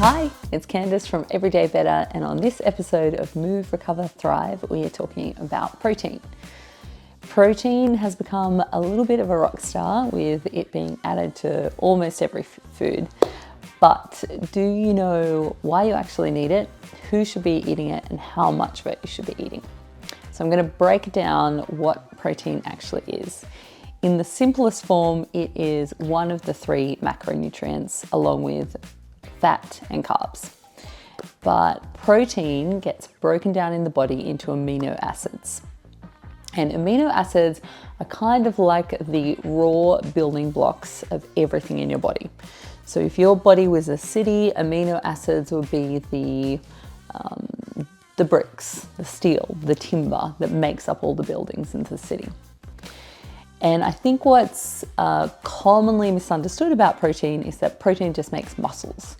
Hi, it's Candice from Everyday Better, and on this episode of Move, Recover, Thrive, we are talking about protein. Protein has become a little bit of a rock star with it being added to almost every food. But do you know why you actually need it, who should be eating it, and how much of it you should be eating? So I'm going to break down what protein actually is. In the simplest form, it is one of the three macronutrients along with fat and carbs. But protein gets broken down in the body into amino acids. And amino acids are kind of like the raw building blocks of everything in your body. So if your body was a city, amino acids would be the bricks, the steel, the timber that makes up all the buildings in the city. And I think what's commonly misunderstood about protein is that protein just makes muscles,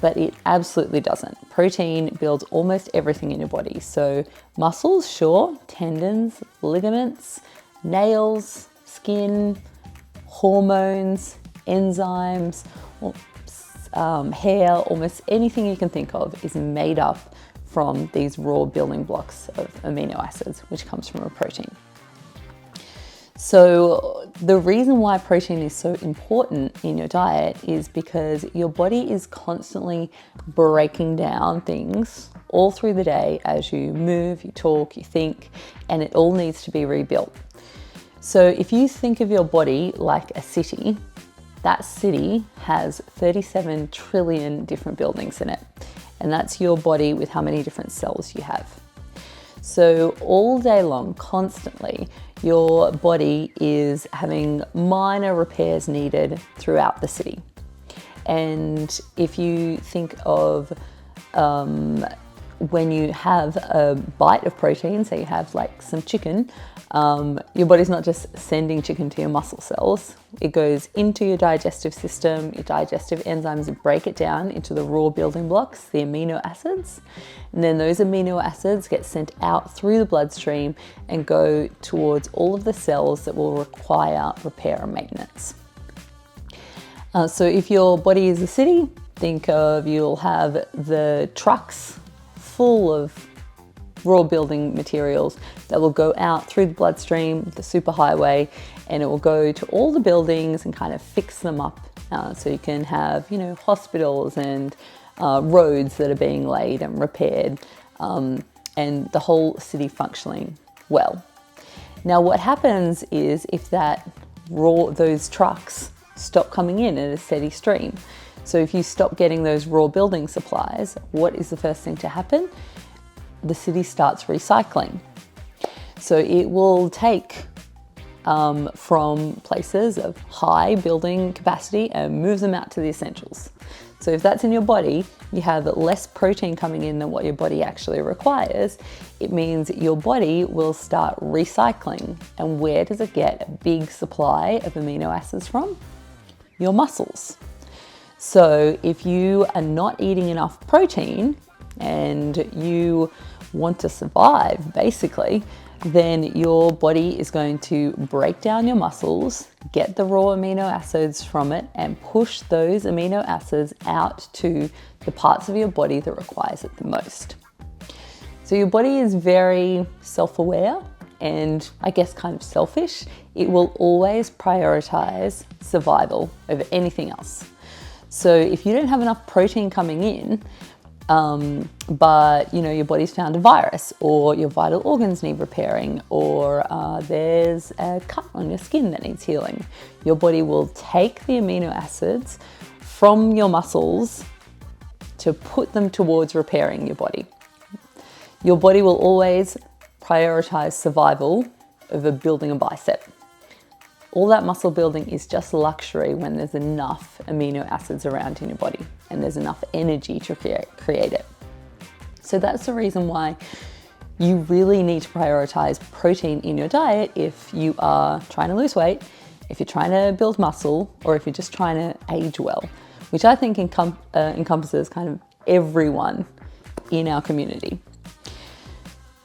but it absolutely doesn't. Protein builds almost everything in your body. So muscles, sure, tendons, ligaments, nails, skin, hormones, enzymes, hair, almost anything you can think of is made up from these raw building blocks of amino acids, which comes from a protein. So the reason why protein is so important in your diet is because your body is constantly breaking down things all through the day as you move, you talk, you think, and it all needs to be rebuilt. So if you think of your body like a city, that city has 37 trillion different buildings in it. And that's your body with how many different cells you have. So all day long, constantly, your body is having minor repairs needed throughout the city. And if you think of when you have a bite of protein, so you have like some chicken, your body's not just sending chicken to your muscle cells. It goes into your digestive system. Your digestive enzymes break it down into the raw building blocks, the amino acids. And then those amino acids get sent out through the bloodstream and go towards all of the cells that will require repair and maintenance. So if your body is a city, think of you'll have the trucks full of raw building materials that will go out through the bloodstream, the superhighway, and it will go to all the buildings and kind of fix them up. So you can have, hospitals and roads that are being laid and repaired, and the whole city functioning well. Now, what happens is if those trucks stop coming in at a steady stream. So if you stop getting those raw building supplies, what is the first thing to happen? The city starts recycling. So it will take from places of high building capacity and move them out to the essentials. So if that's in your body, you have less protein coming in than what your body actually requires. It means your body will start recycling. And where does it get a big supply of amino acids from? Your muscles. So if you are not eating enough protein and you want to survive, basically, then your body is going to break down your muscles, get the raw amino acids from it, and push those amino acids out to the parts of your body that requires it the most. So your body is very self-aware and I guess kind of selfish. It will always prioritize survival over anything else. So if you don't have enough protein coming in, but your body's found a virus, or your vital organs need repairing, or there's a cut on your skin that needs healing, your body will take the amino acids from your muscles to put them towards repairing your body. Your body will always prioritize survival over building a bicep. All that muscle building is just luxury when there's enough amino acids around in your body and there's enough energy to create it. So that's the reason why you really need to prioritize protein in your diet if you are trying to lose weight, if you're trying to build muscle, or if you're just trying to age well, which I think encompasses kind of everyone in our community.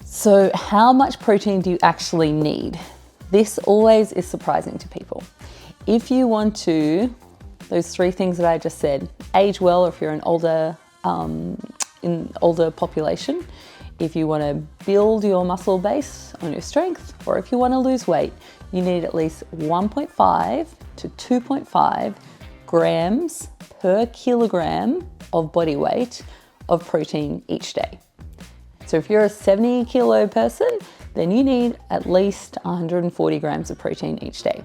So how much protein do you actually need? This always is surprising to people. If you want to, those three things that I just said, age well, or if you're an older in older population. If you want to build your muscle base on your strength, or if you want to lose weight, you need at least 1.5 to 2.5 grams per kilogram of body weight of protein each day. So if you're a 70 kilo person, then you need at least 140 grams of protein each day.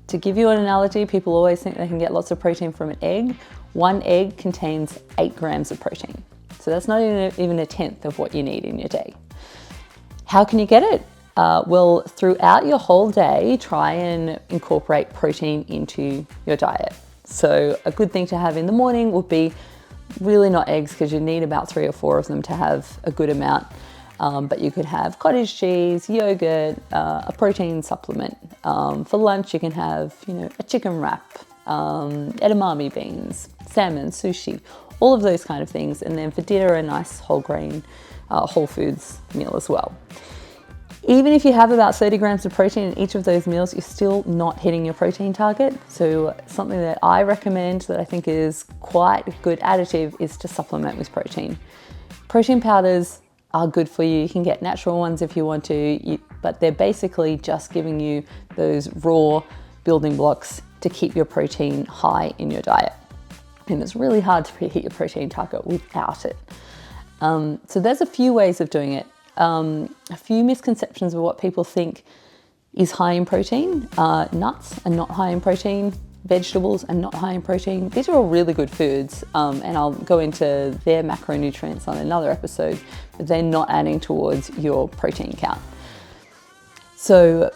To give you an analogy, people always think they can get lots of protein from an egg. One egg contains 8 grams of protein. So that's not even a tenth of what you need in your day. How can you get it? Well, throughout your whole day, try and incorporate protein into your diet. So a good thing to have in the morning would be really not eggs, because you need about 3 or 4 of them to have a good amount. But you could have cottage cheese, yogurt, a protein supplement. For lunch, you can have, a chicken wrap, edamame beans, salmon, sushi, all of those kind of things. And then for dinner, a nice whole grain, whole foods meal as well. Even if you have about 30 grams of protein in each of those meals, you're still not hitting your protein target. So something that I recommend that I think is quite a good additive is to supplement with protein. Protein powders are good for you. You can get natural ones if you want to, but they're basically just giving you those raw building blocks to keep your protein high in your diet. And it's really hard to hit your protein target without it. So there's a few ways of doing it. A few misconceptions of what people think is high in protein. Nuts are not high in protein. Vegetables are not high in protein. These are all really good foods, and I'll go into their macronutrients on another episode, but they're not adding towards your protein count. So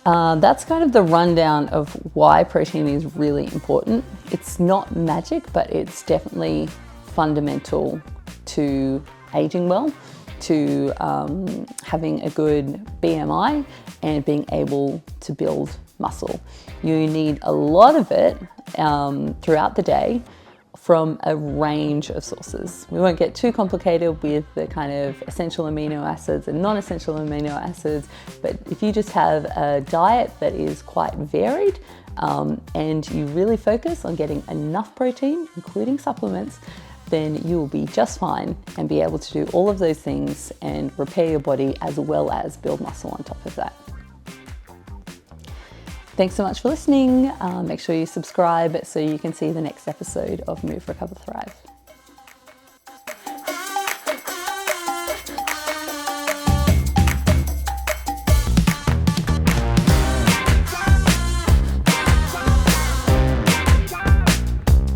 that's kind of the rundown of why protein is really important. It's not magic, but it's definitely fundamental to aging well, to having a good BMI and being able to build muscle. You need a lot of it throughout the day from a range of sources. We won't get too complicated with the kind of essential amino acids and non-essential amino acids, but if you just have a diet that is quite varied and you really focus on getting enough protein, including supplements, then you will be just fine and be able to do all of those things and repair your body as well as build muscle on top of that. Thanks so much for listening. Make sure you subscribe so you can see the next episode of Move, Recover, Thrive.